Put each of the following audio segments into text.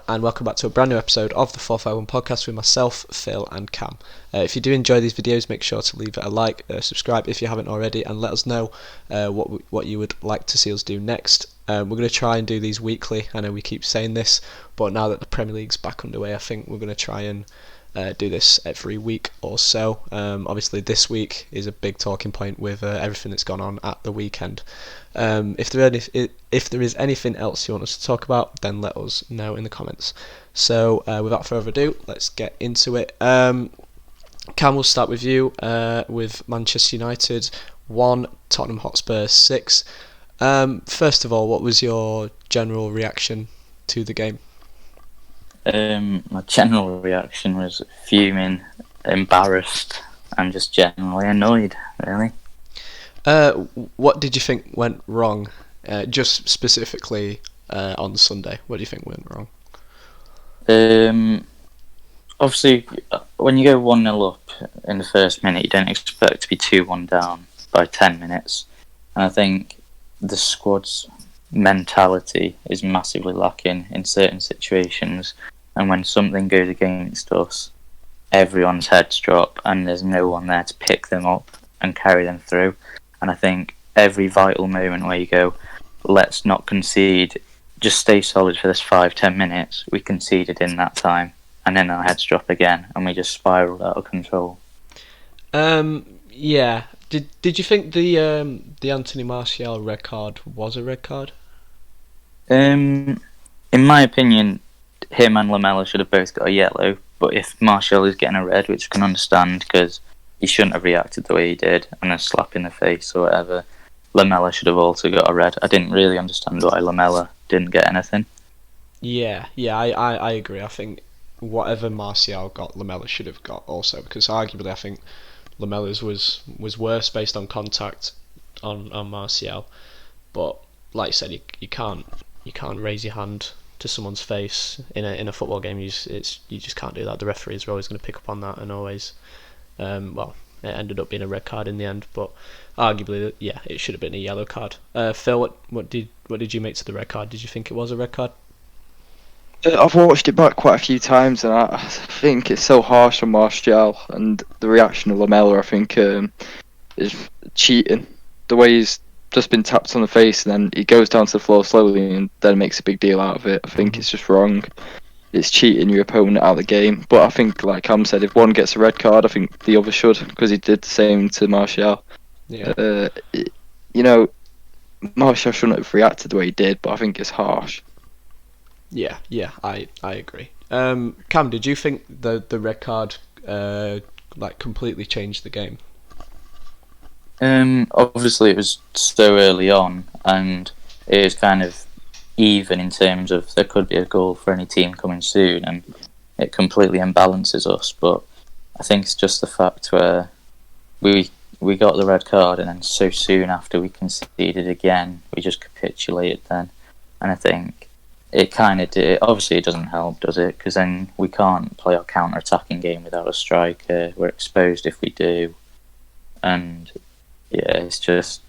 and welcome back to a brand new episode of the 451 podcast with myself, Phil, and Cam. If you do enjoy these videos, make sure to leave it a like, subscribe if you haven't already, and let us know what you would like to see us do next. We're going to try and do these weekly. I know we keep saying this, but now that the Premier League's back underway, I think we're going to try and do this every week or so. Obviously, this week is a big talking point with everything that's gone on at the weekend. If there is anything else you want us to talk about, then let us know in the comments. So, without further ado, let's get into it. Cam, we'll start with you with Manchester United 1, Tottenham Hotspur 6. First of all, what was your general reaction to the game? My general reaction was fuming, embarrassed, and just generally annoyed, really. What did you think went wrong? Just specifically on Sunday, what do you think went wrong? Obviously, when you go 1-0 up in the first minute, you don't expect to be 2-1 down by 10 minutes. And I think the squad's mentality is massively lacking in certain situations. And when something goes against us, everyone's heads drop and there's no one there to pick them up and carry them through. And I think every vital moment where you go, let's not concede, just stay solid for this 5-10 minutes, we conceded in that time. And then our heads drop again and we just spiraled out of control. Yeah. Did you think the Anthony Martial red card was a red card? In my opinion, him and Lamela should have both got a yellow, but if Martial is getting a red, which I can understand because he shouldn't have reacted the way he did and a slap in the face or whatever, Lamela should have also got a red. I didn't really understand why Lamela didn't get anything. Yeah, I agree. I think whatever Martial got, Lamela should have got also, because arguably I think Lamela's was worse based on contact on Martial, but like you said, you can't raise your hand to someone's face in a football game. You just can't do that. The referees are always going to pick up on that, and always it ended up being a red card in the end, but arguably it should have been a yellow card. Phil, what did you make to the red card? Did you think it was a red card? I've watched it back quite a few times, and I think it's so harsh on Martial, and the reaction of Lamela, I think, is cheating. The way he's just been tapped on the face, and then he goes down to the floor slowly, and then makes a big deal out of it. I think it's just wrong. It's cheating your opponent out of the game. But I think, like Cam said, if one gets a red card, I think the other should, because he did the same to Martial. Yeah. Martial shouldn't have reacted the way he did, but I think it's harsh. Yeah, I agree. Cam, did you think the red card completely changed the game? Obviously it was so early on, and it was kind of even in terms of there could be a goal for any team coming soon, and it completely imbalances us. But I think it's just the fact where we got the red card, and then so soon after we conceded again, we just capitulated then. And I think it kind of did. Obviously, it doesn't help, does it? Because then we can't play our counter-attacking game without a striker. We're exposed if we do, and it's just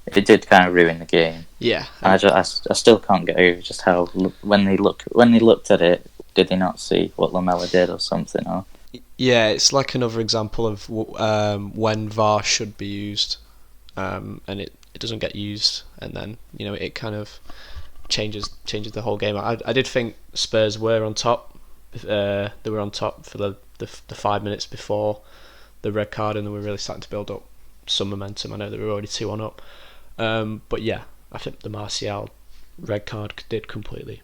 it did kind of ruin the game. Yeah, and I still can't get over just how when they looked at it, did they not see what Lamela did or something? Or yeah, it's like another example of when VAR should be used, and it doesn't get used, and then it kind of changes the whole game. I did think Spurs were on top. They were on top for the 5 minutes before the red card, and they were really starting to build up some momentum. I know they were already 2-1 up, but yeah, I think the Martial red card did completely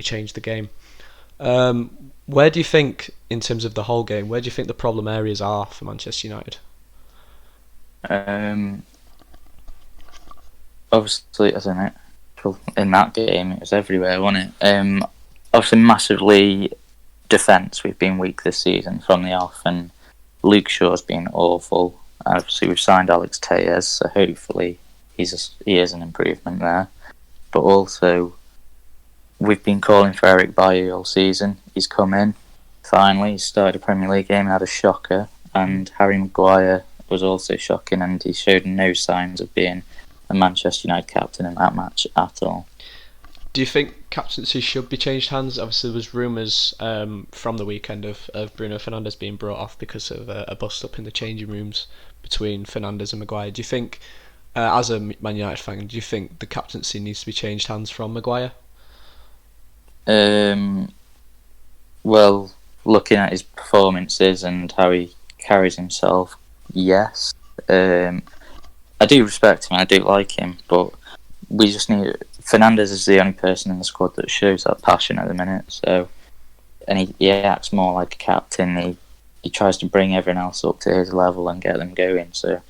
change the game. Where do you think, in terms of the whole game, where do you think the problem areas are for Manchester United? Obviously, isn't it? In that game, it was everywhere, wasn't it? Obviously, massively defence. We've been weak this season from the off, and Luke Shaw's been awful. Obviously, we've signed Alex Tellez, so hopefully he is an improvement there. But also, we've been calling for Eric Bailly all season. He's come in, finally. He started a Premier League game and had a shocker. And Harry Maguire was also shocking, and he showed no signs of being a Manchester United captain in that match at all. Do you think captaincy should be changed hands? Obviously, there was rumours from the weekend of Bruno Fernandes being brought off because of a bust up in the changing rooms between Fernandes and Maguire. Do you think, as a Man United fan, do you think the captaincy needs to be changed hands from Maguire? Well, looking at his performances and how he carries himself, yes. I do respect him, I do like him, but we just need... Fernandes is the only person in the squad that shows that passion at the minute, so... And he acts more like a captain, he tries to bring everyone else up to his level and get them going, so...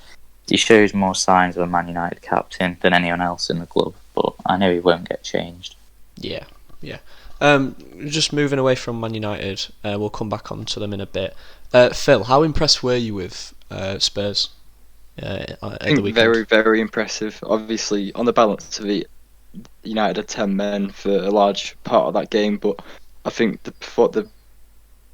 He shows more signs of a Man United captain than anyone else in the club, but I know he won't get changed. Yeah. Just moving away from Man United, we'll come back on to them in a bit. Phil, how impressed were you with Spurs at the weekend? Very, very impressive. Obviously, on the balance of it, United had 10 men for a large part of that game, but I think the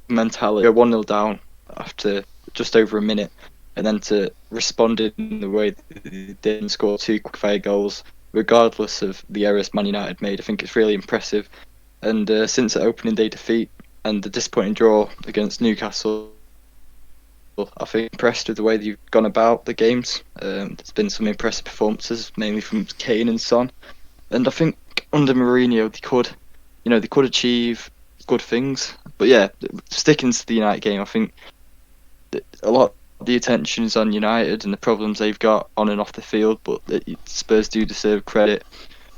mentality, go 1-0 down after just over a minute, and then to respond in the way they did and score 2 quick-fire goals, regardless of the errors Man United made, I think it's really impressive. And since the opening day defeat and the disappointing draw against Newcastle, I think impressed with the way they've gone about the games. There's been some impressive performances, mainly from Kane and Son. And I think under Mourinho, they could achieve good things. But yeah, sticking to the United game, I think that a lot of the attention is on United and the problems they've got on and off the field. But Spurs do deserve credit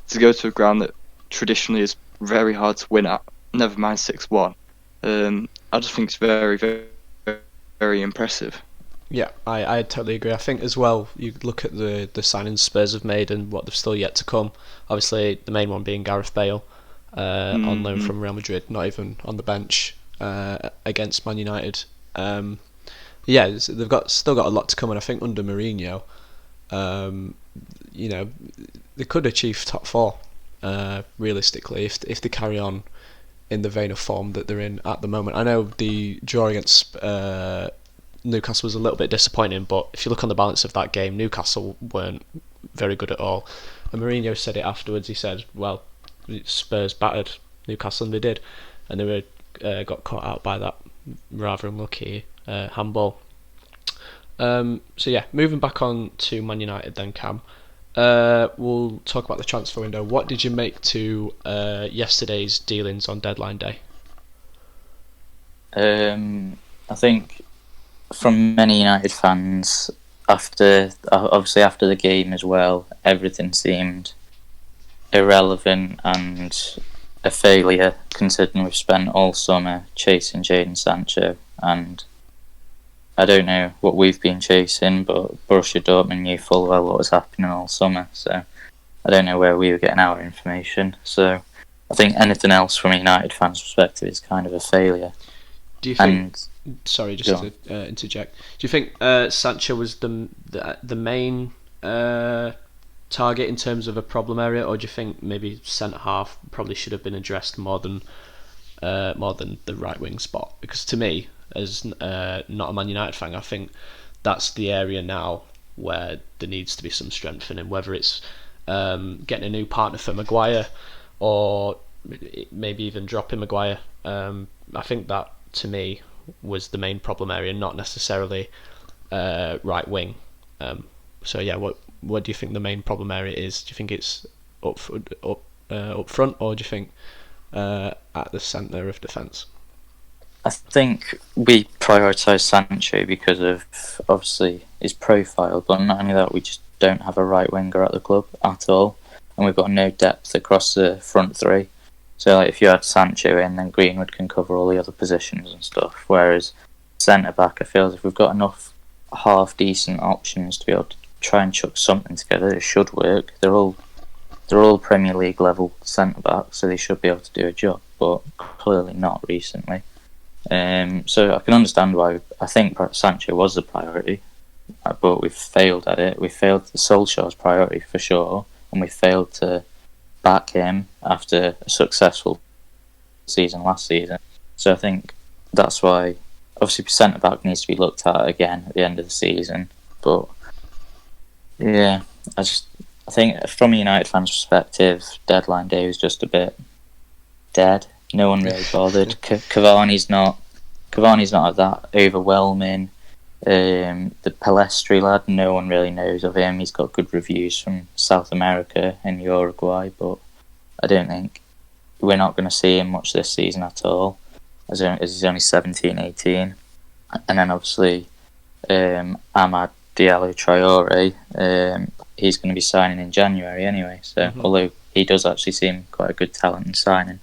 to go to a ground that traditionally is very hard to win at. Never mind 6-1. I just think it's very, very, very impressive. Yeah, I totally agree. I think as well, you look at the signings Spurs have made and what they've still yet to come. Obviously, the main one being Gareth Bale, on loan from Real Madrid, not even on the bench against Man United. They've still got a lot to come, and I think under Mourinho, they could achieve top 4 realistically if they carry on in the vein of form that they're in at the moment. I know the draw against Newcastle was a little bit disappointing, but if you look on the balance of that game, Newcastle weren't very good at all. And Mourinho said it afterwards. He said, "Well, Spurs battered Newcastle, and they did, and they got caught out by that rather unlucky handball." Moving back on to Man United then, Cam. We'll talk about the transfer window. What did you make to yesterday's dealings on deadline day? I think from many United fans, after the game as well, everything seemed irrelevant and a failure, considering we've spent all summer chasing Jadon Sancho, and I don't know what we've been chasing, but Borussia Dortmund knew full well what was happening all summer, so I don't know where we were getting our information. So I think anything else from a United fan's perspective is kind of a failure. Do you think? Sorry, just to interject. Do you think Sancho was the main target in terms of a problem area, or do you think maybe centre half probably should have been addressed more than the right wing spot? Because to me, as not a Man United fan, I think that's the area now where there needs to be some strengthening, whether it's getting a new partner for Maguire or maybe even dropping Maguire. I think that, to me, was the main problem area, not necessarily right wing. What do you think the main problem area is? Do you think it's up front, or do you think at the centre of defence? I think we prioritise Sancho because of obviously his profile, but not only that, we just don't have a right winger at the club at all, and we've got no depth across the front three. So if you had Sancho in, then Greenwood can cover all the other positions and stuff. Whereas centre back, I feel as if we've got enough half decent options to be able to try and chuck something together. It should work. They're all Premier League level centre backs, so they should be able to do a job, but clearly not recently. So I can understand why. I think Sancho was the priority, but we've failed at it. We failed Solskjaer's priority for sure, and we failed to back him after a successful season last season. So I think that's why obviously centre back needs to be looked at again at the end of the season. But yeah, I I think from a United fan's perspective, deadline day was just a bit dead. No one really bothered. Cavani's not that overwhelming. The Palestri lad, no one really knows of him. He's got good reviews from South America and Uruguay, but I don't think we're not going to see him much this season at all, as he's only 17, 18. And then obviously Amad Diallo Traore, he's going to be signing in January anyway, so although he does actually seem quite a good talent in signing.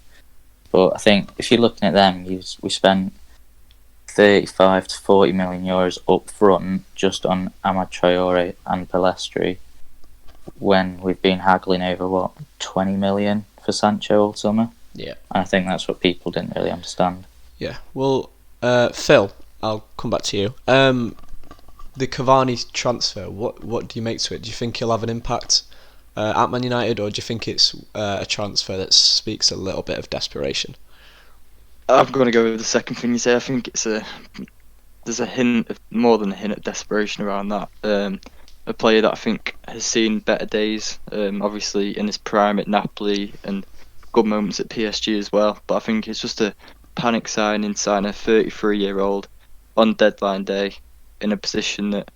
But I think if you're looking at them, we spent 35 to 40 million euros up front just on Amad Traore and Palestri, when we've been haggling over 20 million for Sancho all summer. Yeah, and I think that's what people didn't really understand. Yeah, well, Phil, I'll come back to you. The Cavani transfer, what do you make to it? Do you think he'll have an impact at Man United, or do you think it's a transfer that speaks a little bit of desperation? I'm going to go with the second thing you say. I think there's a hint of, more than a hint of desperation around that. A player that I think has seen better days, obviously in his prime at Napoli and good moments at PSG as well. But I think it's just a panic sign a 33-year-old on deadline day in a position that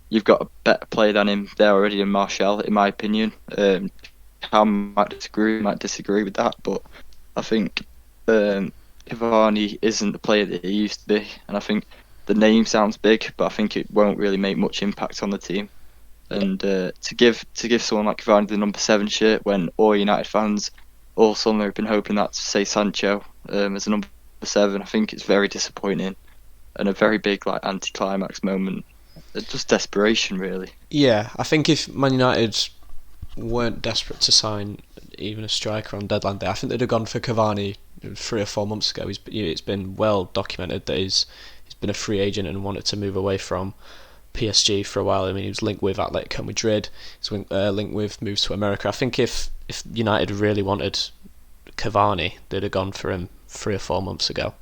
you've got a better player than him there already in Martial, in my opinion. Cam might disagree with that, but I think Cavani isn't the player that he used to be, and I think the name sounds big, but I think it won't really make much impact on the team. And to give someone like Cavani the number 7 shirt when all United fans all summer have been hoping that to say Sancho as a number 7, I think it's very disappointing and a very big anti-climax moment. It's just desperation, really. Yeah, I think if Man United weren't desperate to sign even a striker on deadline day, I think they'd have gone for Cavani 3 or 4 months ago. It's been well documented that he's been a free agent and wanted to move away from PSG for a while. I mean, he was linked with Atletico Madrid. He's linked with moves to America. I think if United really wanted Cavani, they'd have gone for him 3 or 4 months ago.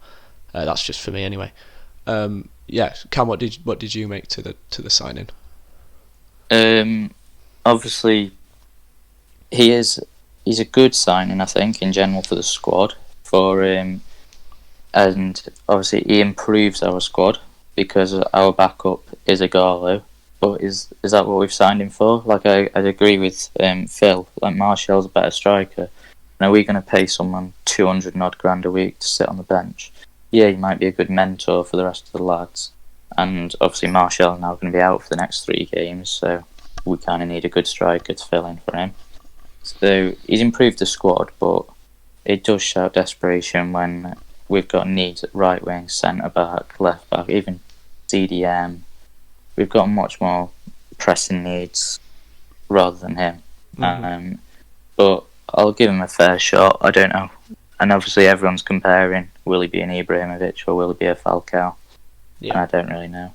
That's just for me anyway. Yeah, Cam, what did you make to the signing? Obviously, he's a good signing, I think, in general for the squad. And obviously he improves our squad because our backup is Ighalo. But is that what we've signed him for? I'd agree with Phil. Martial's a better striker. And are we going to pay someone 200 odd grand a week to sit on the bench? Yeah, he might be a good mentor for the rest of the lads. And obviously Martial is now going to be out for the next 3 games, so we kind of need a good striker to fill in for him. So he's improved the squad, but it does shout desperation when we've got needs at right wing, centre back, left back, even CDM. We've got much more pressing needs rather than him. But I'll give him a fair shot. I don't know. And obviously everyone's comparing, will he be an Ibrahimovic or will he be a Falcao? Yeah. And I don't really know.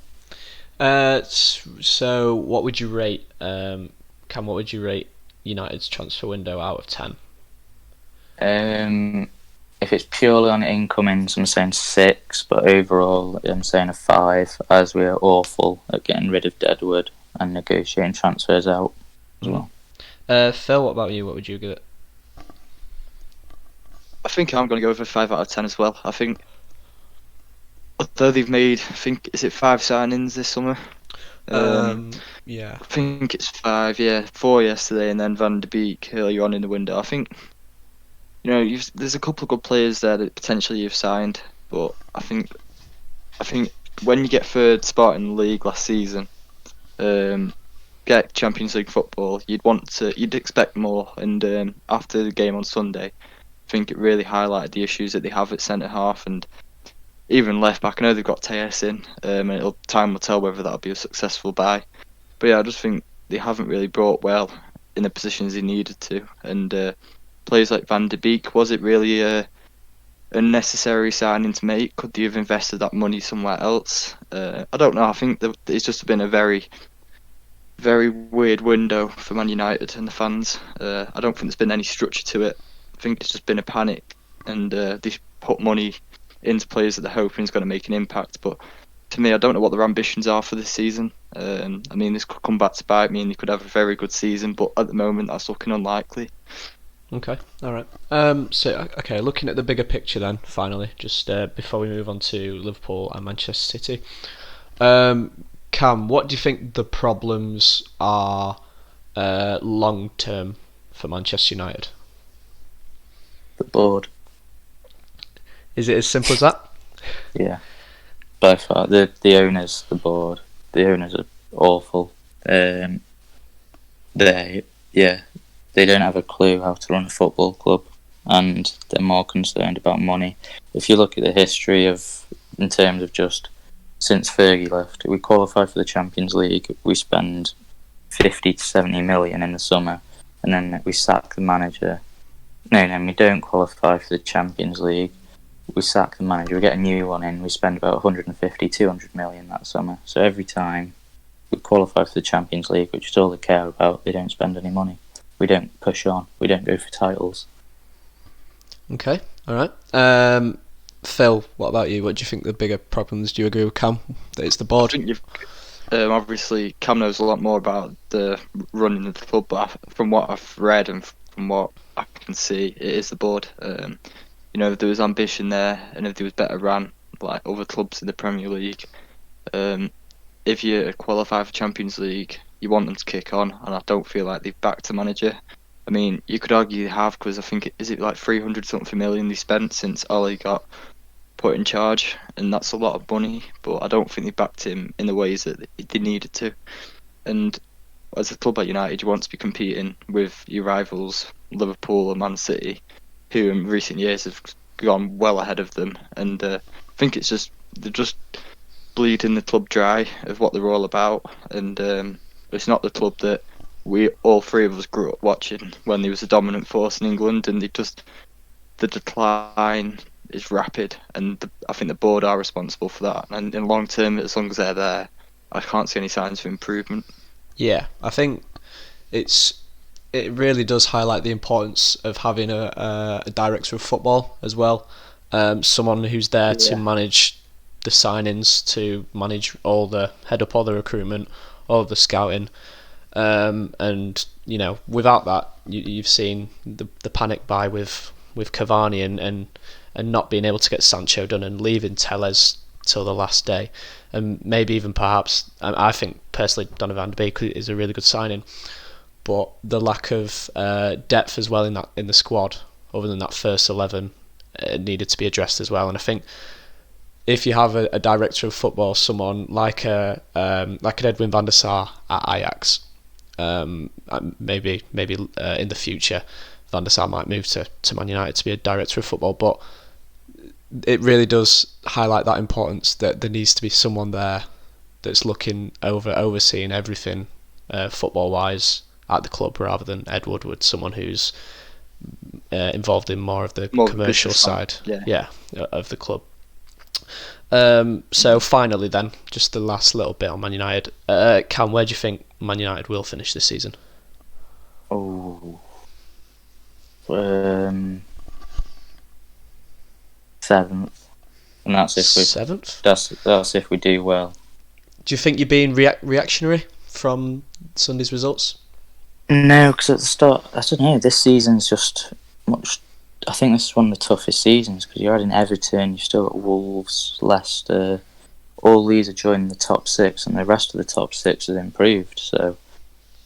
So what would you rate, Cam, what would you rate United's transfer window out of 10? If it's purely on incomings, I'm saying 6, but overall I'm saying a 5, as we are awful at getting rid of Deadwood and negotiating transfers out as well. Phil, what about you? What would you give it? I think I'm going to go with a 5 out of 10 as well. I think, although they've made, is it 5 signings this summer? Yeah. I think it's 5, 4 yesterday, and then Van de Beek earlier on in the window. I think, there's a couple of good players there that potentially you've signed, but I think when you get 3rd spot in the league last season, get Champions League football, you'd expect more. And after the game on Sunday, I think it really highlighted the issues that they have at centre half and even left back. I know they've got Tejas in, and time will tell whether that'll be a successful buy. But yeah, I just think they haven't really brought well in the positions they needed to. And players like Van de Beek, was it really a necessary signing to make? Could they have invested that money somewhere else? I don't know. I think that it's just been a very, very weird window for Man United and the fans. I don't think there's been any structure to it. I think it's just been a panic, and they put money into players that they're hoping is going to make an impact. But to me, I don't know what their ambitions are for this season. I mean, this could come back to bite me, and they could have a very good season, but at the moment, that's looking unlikely. Okay, all right. Okay, looking at the bigger picture then, finally, just before we move on to Liverpool and Manchester City. Cam, what do you think the problems are long term for Manchester United? The board. Is it as simple as that? Yeah, by far. The owners, the board. The owners are awful. They don't have a clue how to run a football club, and they're more concerned about money. If you look at the history in terms of just since Fergie left, we qualify for the Champions League, we spend 50 to 70 million in the summer, and then we sack the manager. No, we don't qualify for the Champions League. We sack the manager, we get a new one in, we spend about 150, 200 million that summer. So every time we qualify for the Champions League, which is all they care about, they don't spend any money. We don't push on, we don't go for titles. Okay, alright. Phil, what about you? What do you think the bigger problems? Do you agree with Cam that it's the board? I think obviously Cam knows a lot more about the running of the club, but from what I've read and from what I can see, it is the board. If there was ambition there, and if there was better ran like other clubs in the Premier League, if you qualify for Champions League, you want them to kick on, and I don't feel like they've backed a manager. I mean, you could argue they have, because I think is it like 300 something million they spent since Ollie got put in charge, and that's a lot of money. But I don't think they backed him in the ways that they needed to. And as a club like United, you want to be competing with your rivals, Liverpool and Man City, who in recent years have gone well ahead of them. And I think they're just bleeding the club dry of what they're all about. And it's not the club that we all three of us grew up watching when there was a dominant force in England, and the decline is rapid, and I think the board are responsible for that. And in long term, as long as they're there, I can't see any signs of improvement. Yeah, I think it really does highlight the importance of having a director of football as well, someone who's there to manage the signings, to manage head up all the recruitment, all of the scouting, and without that, you've seen the panic buy with Cavani and not being able to get Sancho done, and leaving Telles till the last day, and maybe even perhaps, I think personally Donny van de Beek is a really good signing, but the lack of depth as well in the squad, other than that first 11, needed to be addressed as well. And I think if you have a director of football, someone like an Edwin van der Sar at Ajax, maybe in the future Van der Sar might move to Man United to be a director of football, but it really does highlight that importance, that there needs to be someone there that's overseeing everything football wise at the club, rather than Ed Woodward, someone who's involved in more of the commercial side of the club. So finally then, just the last little bit on Man United. Cam, where do you think Man United will finish this season? Seventh, and that's if we seventh. That's if we do well. Do you think you're being reactionary from Sunday's results? No, because at the start, I don't know. This season's just much. I think this is one of the toughest seasons, because you're adding Everton, you're still at Wolves, Leicester. All these are joining the top six, and the rest of the top six has improved. So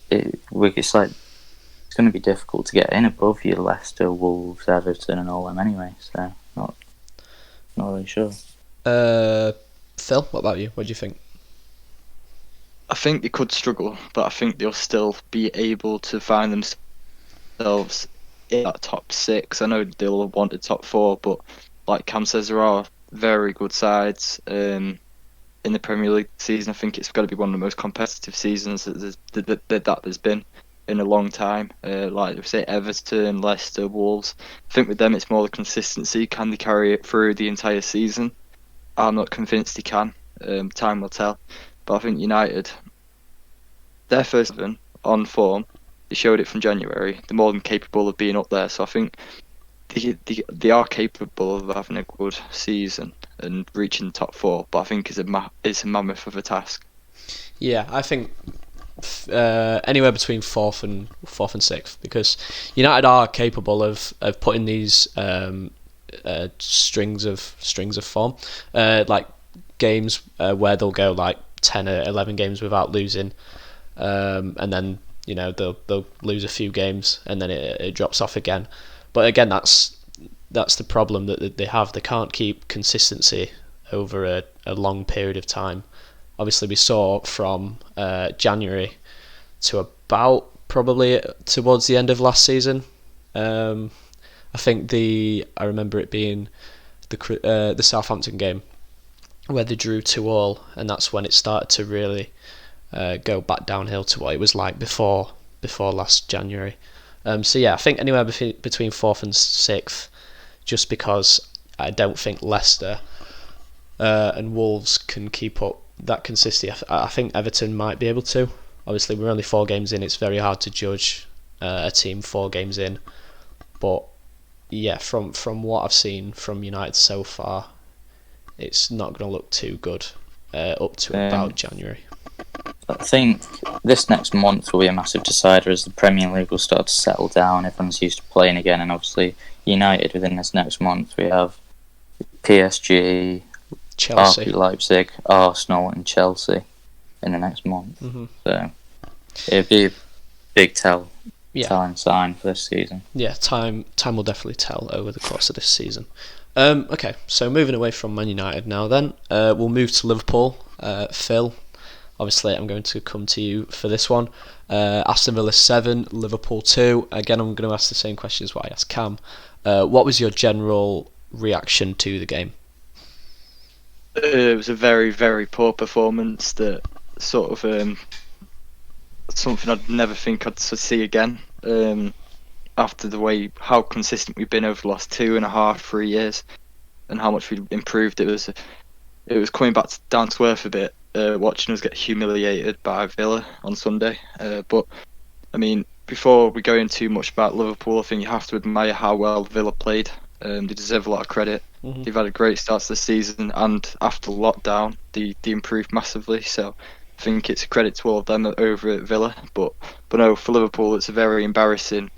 it's like it's going to be difficult to get in above your Leicester, Wolves, Everton, and all them anyway. So not really sure. Phil, what about you? What do you think? I think they could struggle, but I think they'll still be able to find themselves in that top six. I know they'll have wanted top four, but like Cam says, there are very good sides in the Premier League season. I think it's got to be one of the most competitive seasons that there's been in a long time. Like we say, Everton, Leicester, Wolves. I think with them it's more the consistency. Can they carry it through the entire season? I'm not convinced they can. Time will tell. But I think United, their first 11 on form, they showed it from January. They're more than capable of being up there. So I think they are capable of having a good season and reaching the top four. But I think it's a mammoth of a task. Yeah, I think anywhere between fourth and sixth, because United are capable of putting these strings of form, like games where they'll go like 10 or 11 games without losing, and then they'll lose a few games and then it drops off again. But again, that's the problem that they have. They can't keep consistency over a long period of time. Obviously, we saw from January to about probably towards the end of last season. I think I remember it being the Southampton game where they drew 2-2, and that's when it started to really go back downhill to what it was like before last January. So yeah, I think anywhere between fourth and sixth, just because I don't think Leicester and Wolves can keep up that consistency. I think Everton might be able to. Obviously, we're only 4 games in. It's very hard to judge a team 4 games in. But yeah, from what I've seen from United so far, it's not going to look too good up to about January. I think this next month will be a massive decider as the Premier League will start to settle down. Everyone's used to playing again, and obviously United within this next month we have PSG, Chelsea, RB Leipzig, Arsenal, and Chelsea in the next month. Mm-hmm. So it'll be a big telling sign for this season. Yeah, time will definitely tell over the course of this season. Okay, so moving away from Man United now, then we'll move to Liverpool. Phil, obviously I'm going to come to you for this one. Aston Villa 7, Liverpool 2. Again, I'm going to ask the same question as what I asked Cam. What was your general reaction to the game? It was a very, very poor performance that sort of something I'd never think I'd see again. After how consistent we've been over the last 2.5, 3 years, and how much we've improved, it was coming back down to earth a bit. Watching us get humiliated by Villa on Sunday. But I mean, before we go into too much about Liverpool, I think you have to admire how well Villa played. They deserve a lot of credit. Mm-hmm. They've had a great start to the season, and after lockdown, they improved massively. So I think it's a credit to all of them over at Villa. But no, for Liverpool, it's a very embarrassing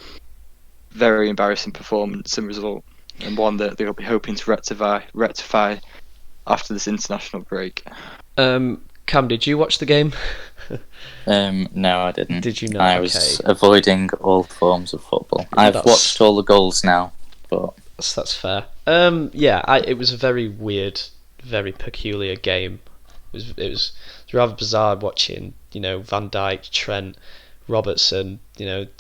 performance and result, and one that they'll be hoping to rectify after this international break. Cam, did you watch the game? No, I didn't. Did you not? I was avoiding all forms of football. I've watched all the goals now, but that's fair. It was a very weird, very peculiar game. It was rather bizarre watching, Van Dijk, Trent, Robertson,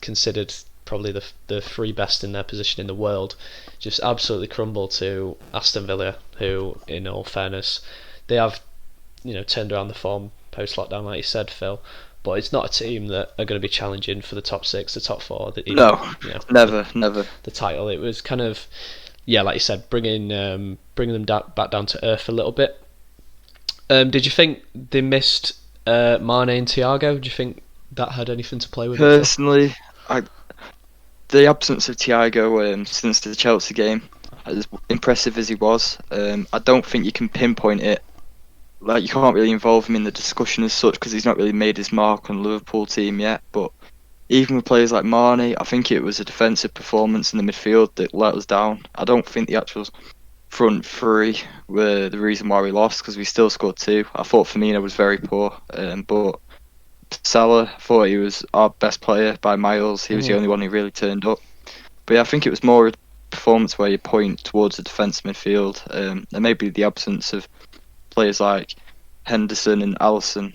considered probably the 3 best in their position in the world, just absolutely crumble to Aston Villa, who, in all fairness, they have turned around the form post lockdown, like you said, Phil. But it's not a team that are going to be challenging for the top 6, the top 4. Never. The title. It was kind of, like you said, bringing them back down to earth a little bit. Did you think they missed Mane and Thiago? Do you think that had anything to play with it? Personally, the absence of Thiago since the Chelsea game, as impressive as he was, I don't think you can pinpoint it. Like, you can't really involve him in the discussion as such because he's not really made his mark on the Liverpool team yet. But even with players like Mane, I think it was a defensive performance in the midfield that let us down. I don't think the actual front 3 were the reason why we lost, because we still scored 2. I thought Firmino was very poor, but Salah, I thought he was our best player by miles. He was the only one who really turned up. But yeah, I think it was more a performance where you point towards the defensive midfield, and maybe the absence of players like Henderson and Alisson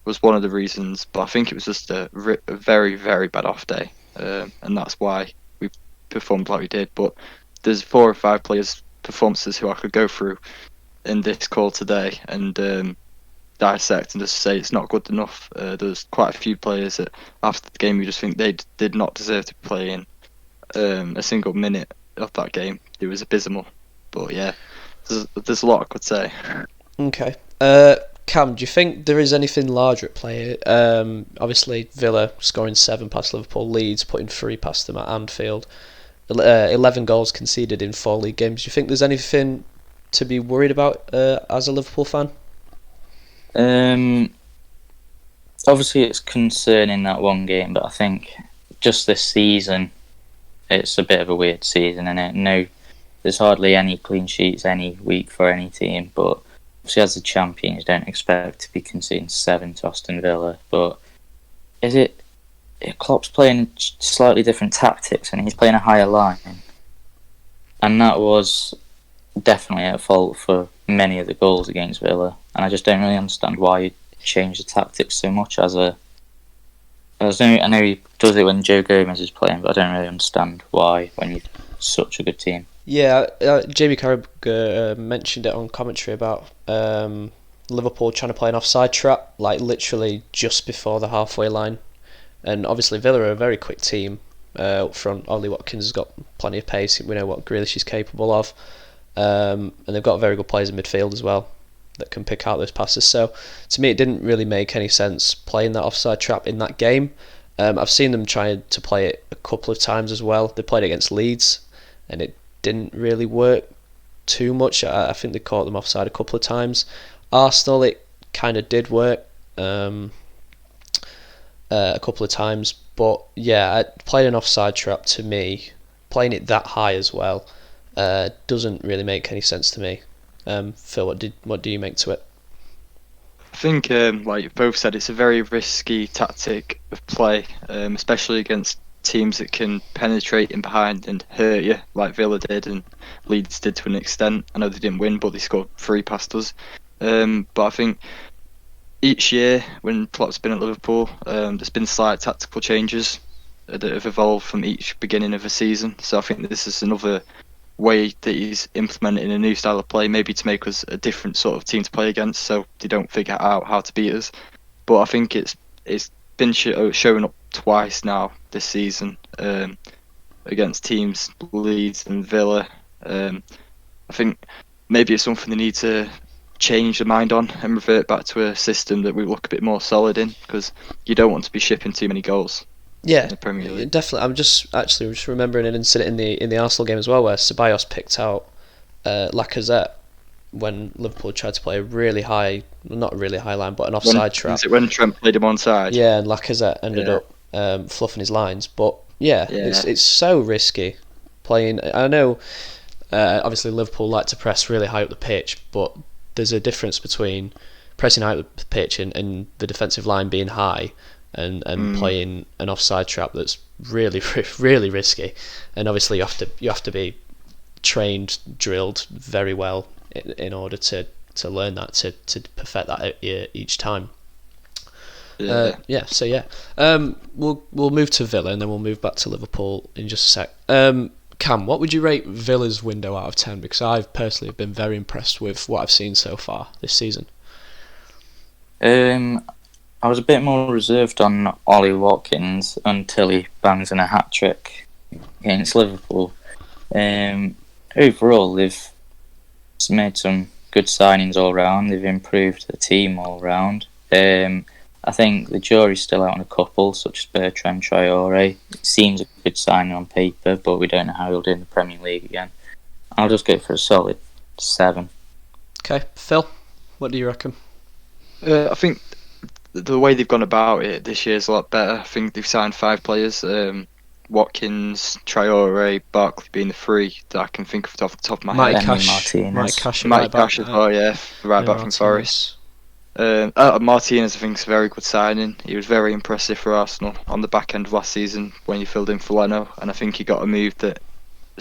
was one of the reasons. But I think it was just a very, very bad off day, and that's why we performed like we did. But there's 4 or 5 players' performances who I could go through in this call today and dissect and just say it's not good enough. There's quite a few players that after the game you just think they did not deserve to play in a single minute of that game. It was abysmal. But yeah, there's a lot I could say. Okay. Cam, do you think there is anything larger at play? Obviously, Villa scoring 7 past Liverpool, Leeds putting 3 past them at Anfield, 11 goals conceded in 4 league games. Do you think there's anything to be worried about as a Liverpool fan? Obviously, it's concerning that one game, but I think just this season, it's a bit of a weird season, and no, there's hardly any clean sheets any week for any team. But obviously, as the champions, don't expect to be conceding 7 to Aston Villa. But is it Klopp's playing slightly different tactics, and he's playing a higher line, and that was definitely at fault for many of the goals against Villa. And I just don't really understand why he changed the tactics so much. I know he does it when Joe Gomez is playing, but I don't really understand why when you're such a good team. Yeah, Jamie Carragher mentioned it on commentary about Liverpool trying to play an offside trap, like literally just before the halfway line. And obviously Villa are a very quick team up front. Ollie Watkins has got plenty of pace. We know what Grealish is capable of. And they've got very good players in midfield as well that can pick out those passes. So to me, it didn't really make any sense playing that offside trap in that game. I've seen them try to play it a couple of times as well. They played it against Leeds, and it didn't really work too much. I think they caught them offside a couple of times. Arsenal, it kind of did work a couple of times, but yeah, playing an offside trap, to me, playing it that high as well, doesn't really make any sense to me. Phil, what do you make to it? I think, like you both said, it's a very risky tactic of play, especially against teams that can penetrate in behind and hurt you, like Villa did and Leeds did to an extent. I know they didn't win, but they scored 3 past us. But I think each year when Klopp's been at Liverpool, there's been slight tactical changes that have evolved from each beginning of a season. So I think this is another way that he's implementing a new style of play, maybe to make us a different sort of team to play against, so they don't figure out how to beat us. But I think it's been showing up twice now this season against teams Leeds and Villa. I think maybe it's something they need to change their mind on and revert back to a system that we look a bit more solid in, because you don't want to be shipping too many goals. Yeah, in the Premier League. Definitely. I'm just remembering an incident in the Arsenal game as well, where Ceballos picked out Lacazette when Liverpool tried to play a really high, not a really high line, but an offside trap. Is it when Trent played him onside? Yeah, and Lacazette ended up fluffing his lines. But yeah, it's so risky playing. I know, obviously Liverpool like to press really high up the pitch, but there's a difference between pressing high up the pitch and the defensive line being high. And playing an offside trap that's really really risky, and obviously you have to be trained, drilled very well in order to learn that, to perfect that each time. We'll move to Villa and then we'll move back to Liverpool in just a sec. Cam, what would you rate Villa's window out of 10? Because I've personally been very impressed with what I've seen so far this season. I was a bit more reserved on Ollie Watkins until he bangs in a hat-trick against Liverpool. Overall, they've made some good signings all round. They've improved the team all round. I think the jury's still out on a couple, such as Bertrand Traore. It seems a good signing on paper, but we don't know how he'll do in the Premier League again. I'll just go for a solid 7. Okay, Phil, what do you reckon? I think the way they've gone about it this year is a lot better. I think they've signed 5 players, Watkins, Traore, Barkley being the 3 that I can think of off the top of my head. Mike Cash as well, right back from Forest. Martinez, I think, is a very good signing. He was very impressive for Arsenal on the back end of last season when he filled in for Leno, and I think he got a move that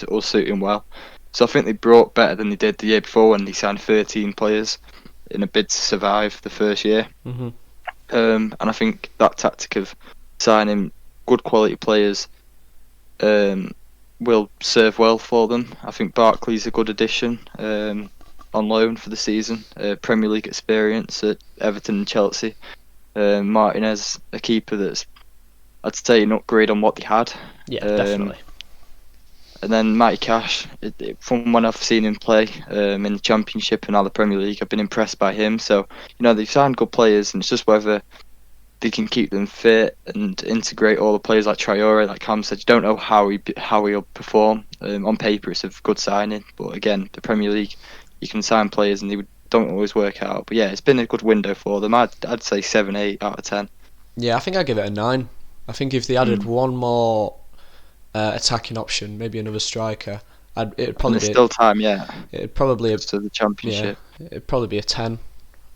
will suit him well. So I think they brought better than they did the year before when they signed 13 players in a bid to survive the first year. Mm-hmm. And I think that tactic of signing good quality players will serve well for them. I think Barkley's a good addition on loan for the season. Premier League experience at Everton and Chelsea. Martinez, a keeper that's, I'd say, an upgrade on what they had. Yeah, definitely. And then Matty Cash, from when I've seen him play in the Championship and now the Premier League, I've been impressed by him. So, they've signed good players, and it's just whether they can keep them fit and integrate all the players like Traore. Like Cam said, you don't know how he'll perform. On paper, it's a good signing, but again, the Premier League, you can sign players and they would don't always work out. But yeah, it's been a good window for them. I'd say 7, 8 out of 10. Yeah, I think I'd give it a 9. I think if they added one more attacking option, maybe another striker, it'd probably And there's be still time, yeah. it'd probably To the Championship. it'd probably be a 10.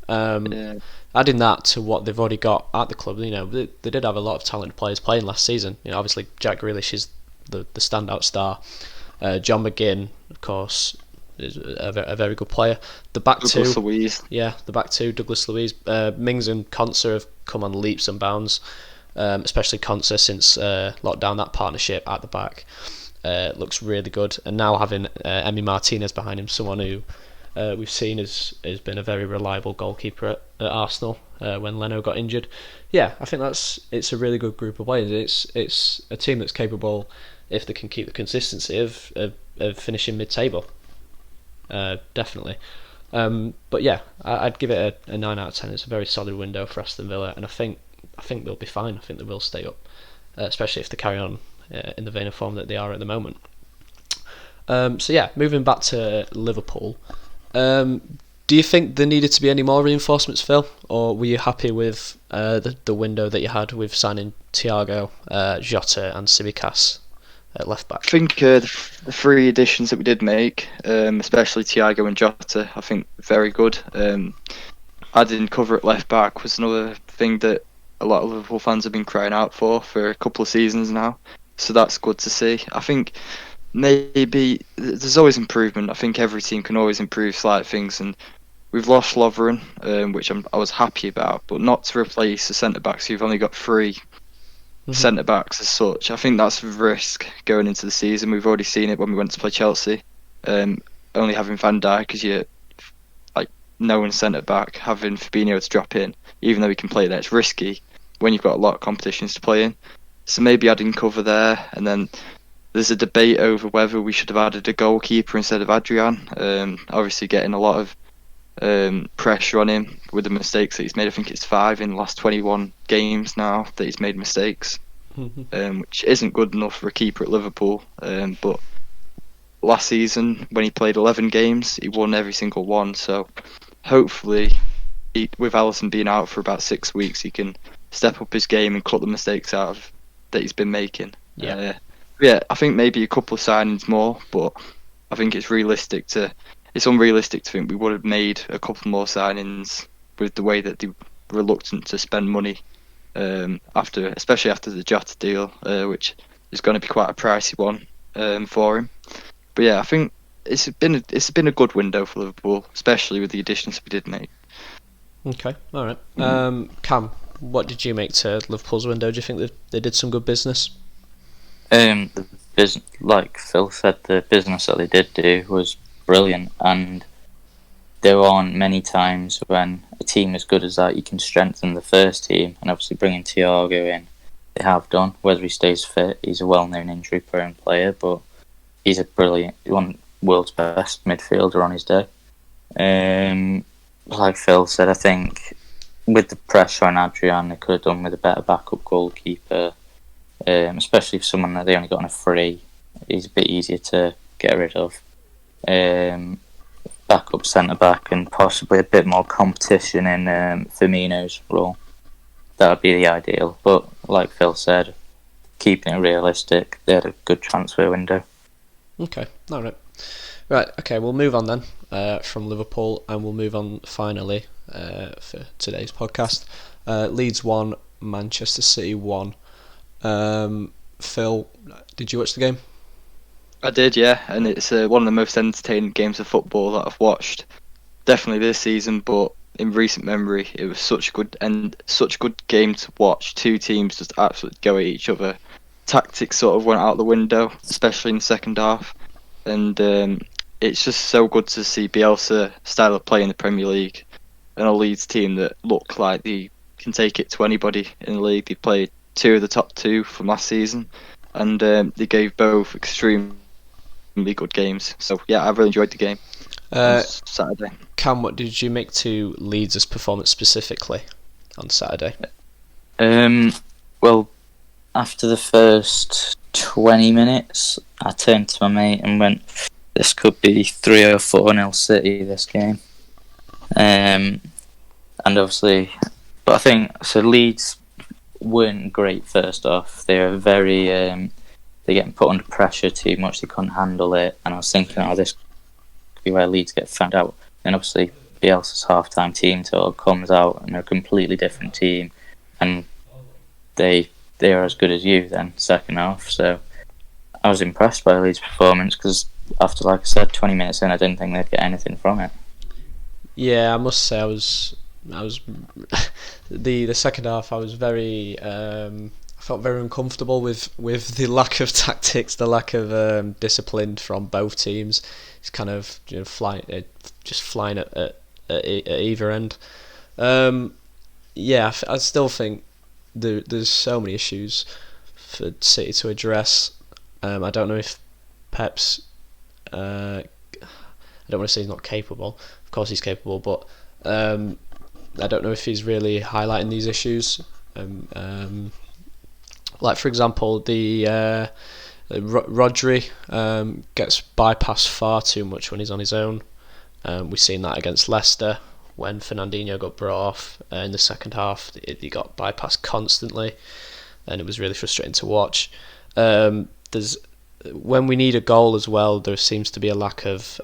Yeah. Adding that to what they've already got at the club, they did have a lot of talented players playing last season. Obviously Jack Grealish is the standout star. John McGinn, of course, is a very good player. The back Douglas two, Luiz. yeah, the back two, Douglas Luiz, Mings and Konsa have come on leaps and bounds, especially Konsa since lockdown. That partnership at the back looks really good, and now having Emi Martinez behind him, someone who we've seen has been a very reliable goalkeeper at Arsenal when Leno got injured. Yeah, I think it's a really good group of players. It's a team that's capable, if they can keep the consistency, of finishing mid-table. Definitely. But yeah, I'd give it a 9 out of 10. It's a very solid window for Aston Villa, and I think they'll be fine. I think they will stay up, especially if they carry on in the vein of form that they are at the moment. So yeah, moving back to Liverpool. Do you think there needed to be any more reinforcements, Phil, or were you happy with the window that you had with signing Thiago, Jota, and Tsimikas at left back? I think the 3 additions that we did make, especially Thiago and Jota, I think very good. Adding cover at left back was another thing that a lot of Liverpool fans have been crying out for a couple of seasons now. So that's good to see. I think maybe there's always improvement. I think every team can always improve slight things, and we've lost Lovren, which I was happy about, but not to replace the centre backs. So you've only got 3 centre backs as such. I think that's a risk going into the season. We've already seen it when we went to play Chelsea. Only having Van Dijk as your no one centre back, having Fabinho to drop in, even though he can play there, it's risky when you've got a lot of competitions to play in. So maybe adding cover there, and then there's a debate over whether we should have added a goalkeeper instead of Adrian. Obviously getting a lot of pressure on him with the mistakes that he's made. I think it's 5 in the last 21 games now that he's made mistakes, which isn't good enough for a keeper at Liverpool. But last season, when he played 11 games, he won every single one. So hopefully, with Alisson being out for about 6 weeks, he can step up his game and cut the mistakes out that he's been making. Yeah. I think maybe a couple of signings more, but I think it's unrealistic to think we would have made a couple more signings with the way that they're reluctant to spend money especially after the Jota deal, which is going to be quite a pricey one for him. But yeah, I think it's been a good window for Liverpool, especially with the additions we did make. Okay, all right. Cam, what did you make to Liverpool's window? Do you think they did some good business? Like Phil said, the business that they did do was brilliant, and there aren't many times when a team as good as that you can strengthen the first team, and obviously bringing Thiago in, they have done. Whether he stays fit, he's a well-known injury-prone player, but he's a brilliant, one world's best midfielder on his day. Like Phil said, I think with the pressure on Adrian, they could have done with a better backup goalkeeper, especially if someone that they only got on a free. He's a bit easier to get rid of. Backup centre back, and possibly a bit more competition in Firmino's role. That would be the ideal. But like Phil said, keeping it realistic, they had a good transfer window. Okay, all right. Right, okay, we'll move on then from Liverpool, and we'll move on finally for today's podcast. Leeds 1, Manchester City 1. Phil, did you watch the game? I did, yeah, and it's one of the most entertaining games of football that I've watched. Definitely this season, but in recent memory, it was such a good game to watch. 2 teams just absolutely go at each other. Tactics sort of went out the window, especially in the second half, and it's just so good to see Bielsa style of play in the Premier League, and a Leeds team that look like they can take it to anybody in the league. They played 2 of the top 2 from last season, and they gave both extremely good games. So yeah, I really enjoyed the game on Saturday. Cam, what did you make to Leeds' performance specifically on Saturday? Well, after the first 20 minutes, I turned to my mate and went, "This could be 3 or 4-0 City this game." and obviously, but I think so. Leeds weren't great first off. They were very they're getting put under pressure too much. They couldn't handle it, and I was thinking, oh, this could be where Leeds get found out. And obviously, Bielsa's half-time team tour comes out, and they're a completely different team, and they are as good as you then second half. So I was impressed by Leeds' performance because after, like I said, 20 minutes in, I didn't think they'd get anything from it. Yeah, I must say I was the second half. I was I felt very uncomfortable with the lack of tactics, the lack of discipline from both teams. It's kind of flying at either end. Yeah, I still think there's so many issues for City to address. I don't know if Pep's. I don't want to say he's not capable. Of course he's capable, but I don't know if he's really highlighting these issues. Like for example, the Rodri gets bypassed far too much when he's on his own. We've seen that against Leicester when Fernandinho got brought off in the second half. He got bypassed constantly, and it was really frustrating to watch. There's when we need a goal as well, there seems to be a lack of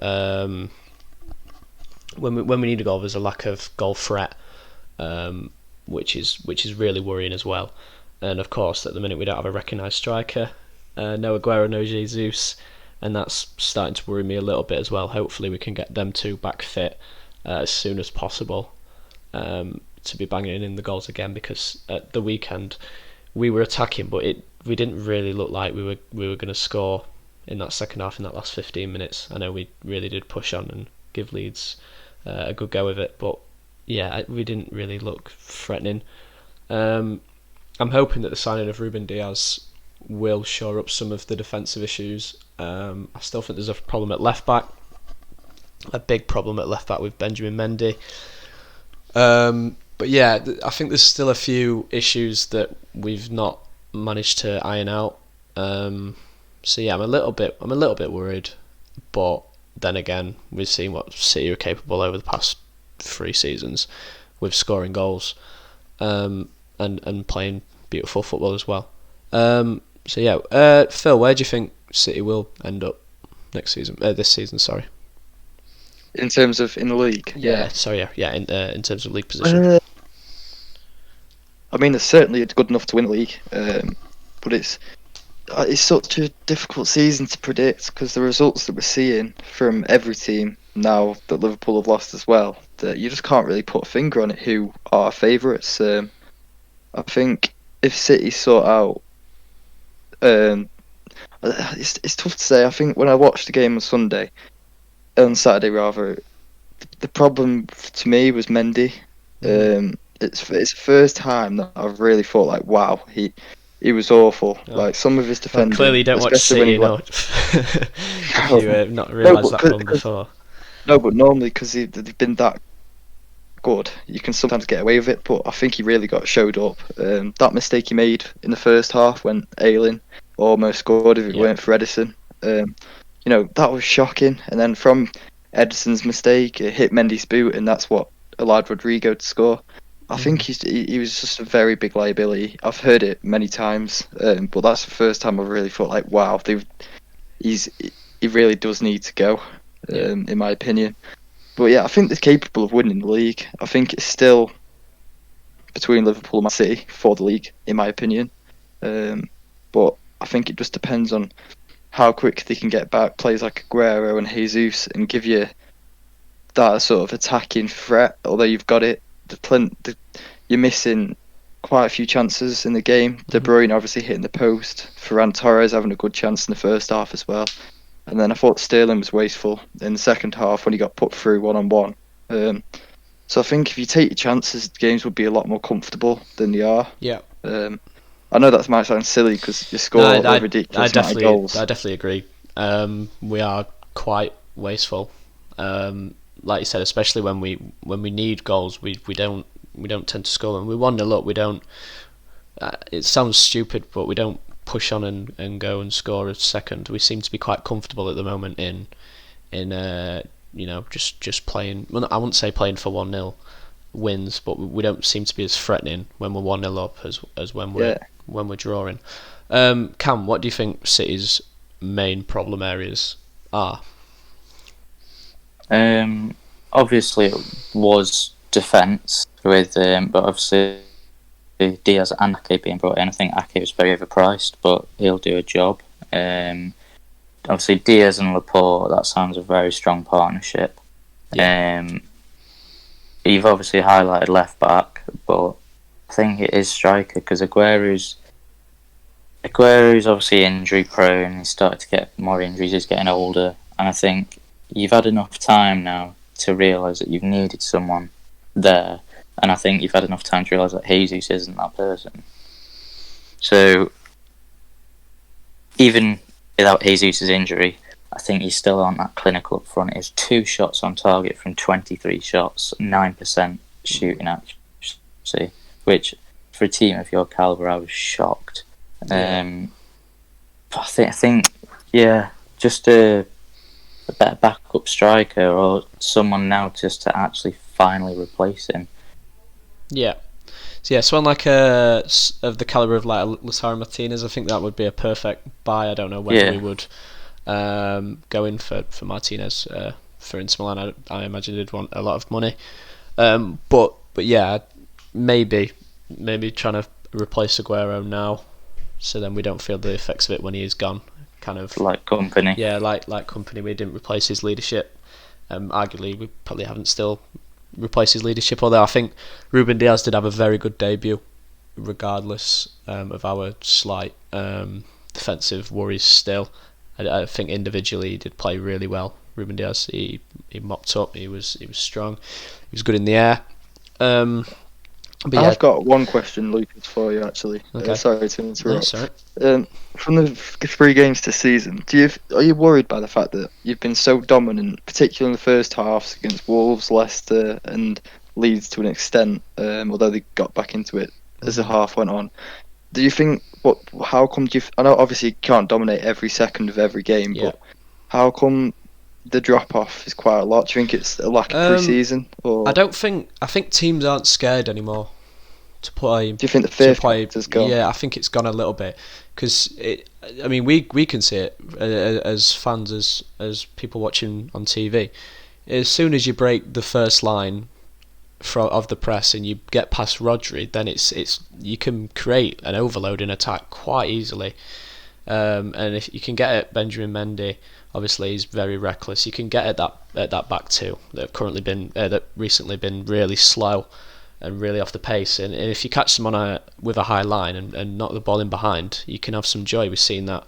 when we need a goal, there's a lack of goal threat, which is really worrying as well. And of course, at the minute we don't have a recognised striker, no Aguero, no Jesus, and that's starting to worry me a little bit as well. Hopefully, we can get them two back fit as soon as possible to be banging in the goals again. Because at the weekend we were attacking, but we didn't really look like we were going to score in that second half in that last 15 minutes. I know we really did push on and give Leeds a good go of it, but yeah, we didn't really look threatening. I'm hoping that the signing of Ruben Diaz will shore up some of the defensive issues. I still think there's a problem at left back, a big problem at left back with Benjamin Mendy. But yeah, I think there's still a few issues that we've not managed to iron out. So yeah, I'm a little bit worried, but then again, we've seen what City are capable over the past 3 seasons with scoring goals and playing beautiful football as well. So yeah, Phil, where do you think City will end up this season? Sorry. In terms of in the league? Yeah. Sorry, yeah. In terms of league position. I mean, it's certainly good enough to win the league, but it's such a difficult season to predict because the results that we're seeing from every team now that Liverpool have lost as well, that you just can't really put a finger on it who are favourites. I think if City sort out, it's tough to say. I think when I watched the game on Saturday rather, the problem to me was Mendy. It's the first time that I've really thought like, wow, he was awful. Oh. Like some of his defending. Well, clearly, you don't watch City enough. If you have not realised that from before. No, but normally because they've been that good, you can sometimes get away with it. But I think he really got showed up. That mistake he made in the first half when Ayling almost scored if it weren't for Edison. That was shocking. And then from Edison's mistake, it hit Mendy's boot, and that's what allowed Rodrigo to score. I think he was just a very big liability. I've heard it many times, but that's the first time I've really thought like, wow, he really does need to go, in my opinion. But yeah, I think they're capable of winning the league. I think it's still between Liverpool and Man City for the league, in my opinion. But I think it just depends on how quick they can get back players like Aguero and Jesus and give you that sort of attacking threat. Although you've got it. You're missing quite a few chances in the game. De Bruyne obviously hitting the post. Ferran Torres having a good chance in the first half as well. And then I thought Sterling was wasteful in the second half when he got put through 1-on-1. So I think if you take your chances, the games would be a lot more comfortable than they are. Yeah. I know that might sound silly because you score a ridiculous amount of goals. I definitely agree. We are quite wasteful. Like you said, especially when we need goals, we don't tend to score them. We 1-0 up, we don't. It sounds stupid, but we don't push on and go and score a second. We seem to be quite comfortable at the moment in just playing. Well, I wouldn't say playing for 1-0 wins, but we don't seem to be as threatening when we're 1-0 up as when we're drawing. Cam, what do you think City's main problem areas are? Obviously it was defence with, but obviously Diaz and Ake being brought in. I think Ake was very overpriced, but he'll do a job. Obviously Diaz and Laporte, that sounds a very strong partnership. Yeah. You've obviously highlighted left back, but I think it is striker, because Aguero's obviously injury prone. He's started to get more injuries. He's getting older, and I think you've had enough time now to realise that you've needed someone there, and I think you've had enough time to realise that Jesus isn't that person. So even without Jesus' injury, I think he's still on that clinical up front. He's 2 shots on target from 23 shots, 9% shooting accuracy, which for a team of your calibre, I was shocked. I think, just a better backup striker or someone now just to actually finally replace him. Yeah. So someone like of the calibre of like Lautaro Martinez, I think that would be a perfect buy. I don't know whether we would go in for Martinez for Inter Milan. I imagine they'd want a lot of money. But yeah, maybe trying to replace Aguero now, so then we don't feel the effects of it when he is gone. Kind of like Company. Yeah, like Company. We didn't replace his leadership. Arguably, we probably haven't still replaced his leadership. Although I think Ruben Diaz did have a very good debut, regardless of our slight defensive worries. Still, I think individually he did play really well. Ruben Diaz, he mopped up. He was strong. He was good in the air. I've got one question, Lucas, for you actually. Okay. Sorry to interrupt. No, sorry. From the 3 games this season, are you worried by the fact that you've been so dominant, particularly in the first halves against Wolves, Leicester, and Leeds to an extent, although they got back into it as the half went on? Do you think how come I know obviously you can't dominate every second of every game, but how come the drop off is quite a lot? Do you think it's a lack of pre-season? Or I think teams aren't scared anymore to play. Do you think the fear factor's gone? Yeah, I think it's gone a little bit, because we can see it as fans, as people watching on TV. As soon as you break the first line of the press and you get past Rodri, then it's you can create an overloading attack quite easily. And if you can get at Benjamin Mendy, obviously he's very reckless. You can get at that back two that recently been really slow and really off the pace. And if you catch them with a high line and knock the ball in behind, you can have some joy. We've seen that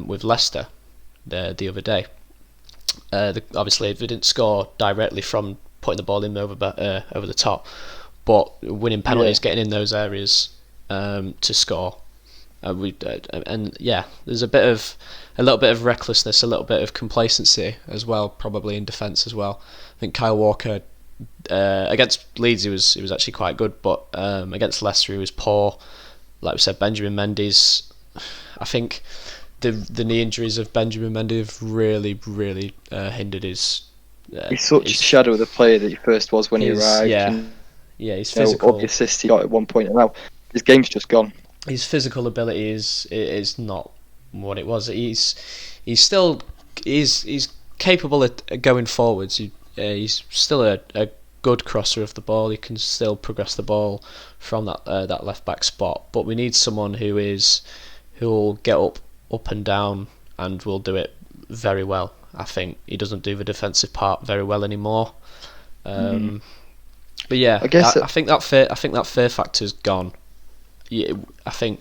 with Leicester the other day. Obviously they didn't score directly from putting the ball in over the top, but winning penalties, getting in those areas to score. There's a little bit of recklessness, a little bit of complacency as well, probably in defence as well. I think Kyle Walker against Leeds he was actually quite good, but against Leicester he was poor. Like we said, Benjamin Mendy's, I think the knee injuries of Benjamin Mendy have really hindered his. He's such a shadow of the player that he first was when he arrived. He's physical. All the assists he got at one point, and now his game's just gone. His physical ability is not what it was. He's still capable of going forwards. He's still a good crosser of the ball. He can still progress the ball from that left back spot. But we need someone who'll get up and down and will do it very well. I think he doesn't do the defensive part very well anymore. But yeah, I think that fear factor's gone. Yeah, I think.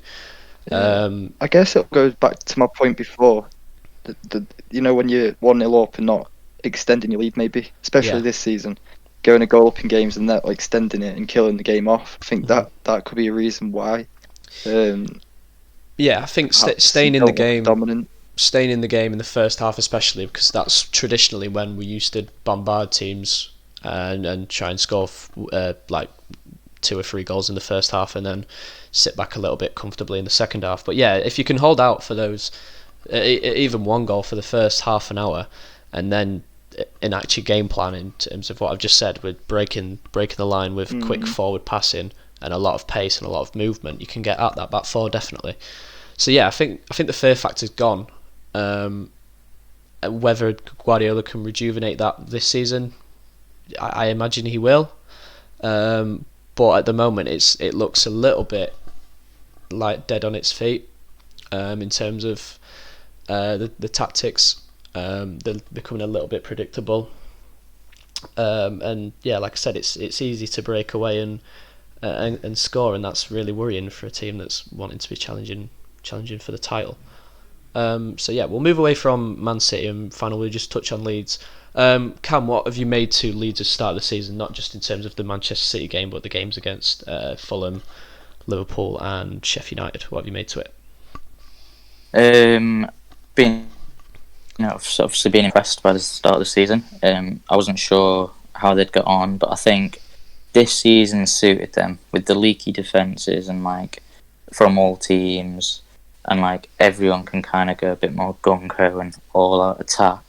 I guess it goes back to my point before. When you're 1-0 up and not extending your lead, maybe, especially this season, going a goal up in games and not extending it and killing the game off. I think that could be a reason why. I think staying in the game, dominant. Staying in the game in the first half, especially because that's traditionally when we used to bombard teams and try and score like 2 or 3 goals in the first half and then sit back a little bit comfortably in the second half. But yeah, if you can hold out for those, even 1 goal for the first half an hour, and then enact your game plan in terms of what I've just said, with breaking the line with quick forward passing and a lot of pace and a lot of movement, you can get at that back four definitely. So yeah, I think the fear factor's gone. Whether Guardiola can rejuvenate that this season, I imagine he will. But at the moment, it looks a little bit like dead on its feet in terms of the tactics. They're becoming a little bit predictable. And yeah, like I said, it's easy to break away and score, and that's really worrying for a team that's wanting to be challenging for the title. So yeah, we'll move away from Man City and finally just touch on Leeds. Cam, what have you made to Leeds at the start of the season, not just in terms of the Manchester City game, but the games against Fulham, Liverpool and Sheffield United? What have you made to it? Obviously been impressed by the start of the season. I wasn't sure how they'd get on, but I think this season suited them with the leaky defences and from all teams, and everyone can kind of go a bit more gung-ho and all-out attack.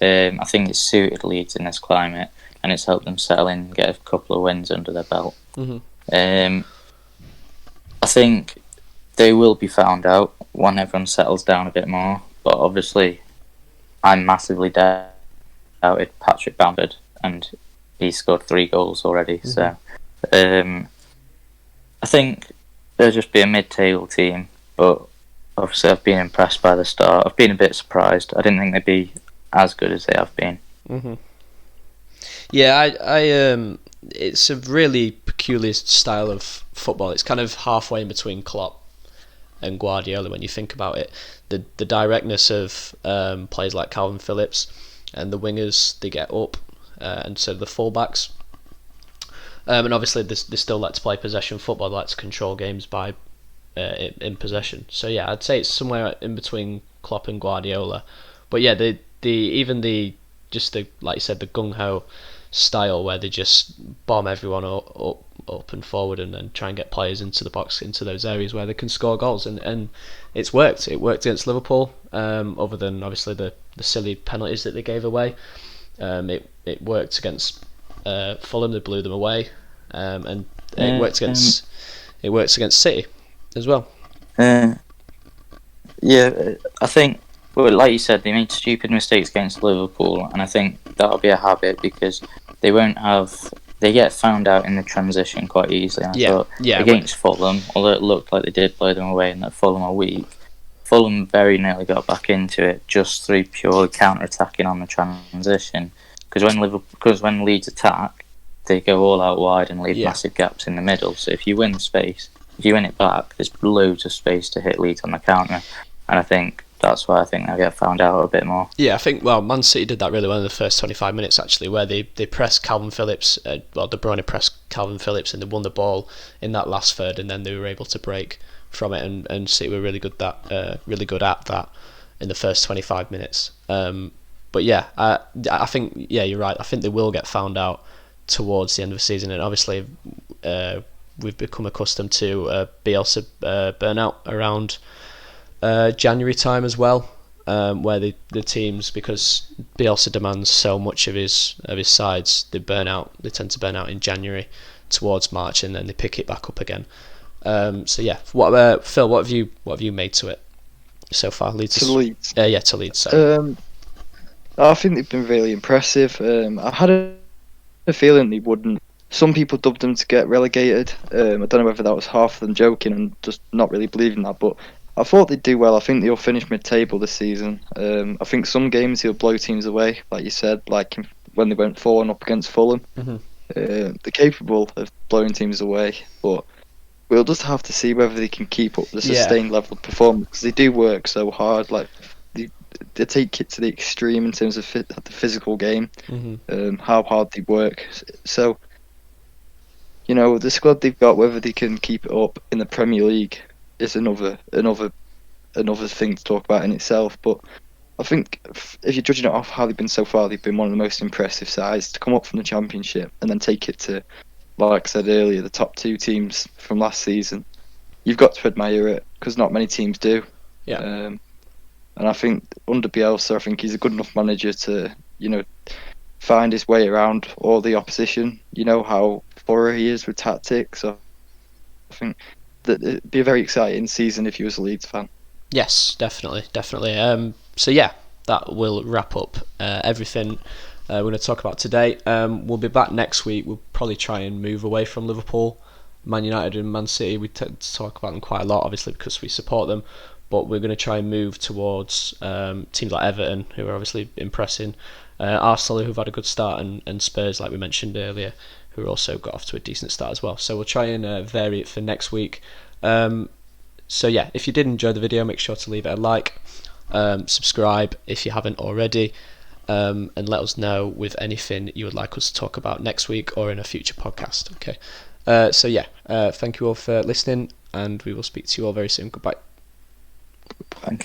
I think it's suited Leeds in this climate, and it's helped them settle in and get a couple of wins under their belt. I think they will be found out when everyone settles down a bit more, but obviously I massively doubted Patrick Bamford, and he scored 3 goals already. So I think they'll just be a mid-table team, but obviously I've been impressed by the start. I've been a bit surprised. I didn't think they'd be as good as they have been. Yeah, I it's a really peculiar style of football. It's kind of halfway in between Klopp and Guardiola when you think about it. The directness of players like Calvin Phillips, and the wingers, they get up, and so the fullbacks. And obviously they still like to play possession football. They like to control games by in possession. So yeah, I'd say it's somewhere in between Klopp and Guardiola. But yeah, like you said, the gung ho style where they just bomb everyone up and forward, and then try and get players into the box, into those areas where they can score goals, and it's worked. It worked against Liverpool, other than obviously the silly penalties that they gave away. It worked against Fulham. They blew them away, and it works against City as well. Yeah, I think, well, like you said, they made stupid mistakes against Liverpool, and I think that'll be a habit because they get found out in the transition quite easily. And I thought against Fulham, although it looked like they did blow them away and that Fulham are weak, Fulham very nearly got back into it just through purely counter-attacking on the transition. Because when Leeds attack, they go all out wide and leave massive gaps in the middle. So if you win it back, there's loads of space to hit Leeds on the counter. And I think that's why I think they'll get found out a bit more. Yeah, I think, Man City did that really well in the first 25 minutes, actually, where they pressed Calvin Phillips, De Bruyne pressed Calvin Phillips, and they won the ball in that last third, and then they were able to break from it, and City were really good at that in the first 25 minutes. But yeah, I think, you're right. I think they will get found out towards the end of the season, and obviously we've become accustomed to Bielsa burnout around January time as well, where the teams, because Bielsa demands so much of his sides, they tend to burn out in January towards March, and then they pick it back up again. So yeah, Phil, what have you made to it so far? Leeds. To Leeds. To Leeds. Sorry. I think they've been really impressive. I had a feeling they wouldn't. Some people dubbed them to get relegated. I don't know whether that was half of them joking and just not really believing that, but I thought they'd do well. I think they'll finish mid-table this season. I think some games he'll blow teams away, like you said, like when they went 4-1 up against Fulham. They're capable of blowing teams away, but we'll just have to see whether they can keep up the sustained level of performance, because they do work so hard. Like they take it to the extreme in terms of the physical game, how hard they work. So, the squad they've got, whether they can keep it up in the Premier League is another thing to talk about in itself. But I think if you're judging it off how they've been so far, they've been one of the most impressive sides to come up from the Championship and then take it to, like I said earlier, the top 2 teams from last season. You've got to admire it, because not many teams do. And I think under Bielsa, I think he's a good enough manager to, find his way around all the opposition. You know how thorough he is with tactics. So I think that it'd be a very exciting season if you was a Leeds fan. Yes, definitely. So yeah, that will wrap up everything we're going to talk about today. We'll be back next week. We'll probably try and move away from Liverpool, Man United and Man City. We tend to talk about them quite a lot, obviously, because we support them. But we're going to try and move towards teams like Everton, who are obviously impressing, Arsenal, who've had a good start, and Spurs, like we mentioned earlier, who also got off to a decent start as well. So we'll try and vary it for next week. So yeah, if you did enjoy the video, make sure to leave it a like, subscribe if you haven't already, and let us know with anything you would like us to talk about next week or in a future podcast. Okay. So yeah, thank you all for listening, and we will speak to you all very soon. Goodbye. Thank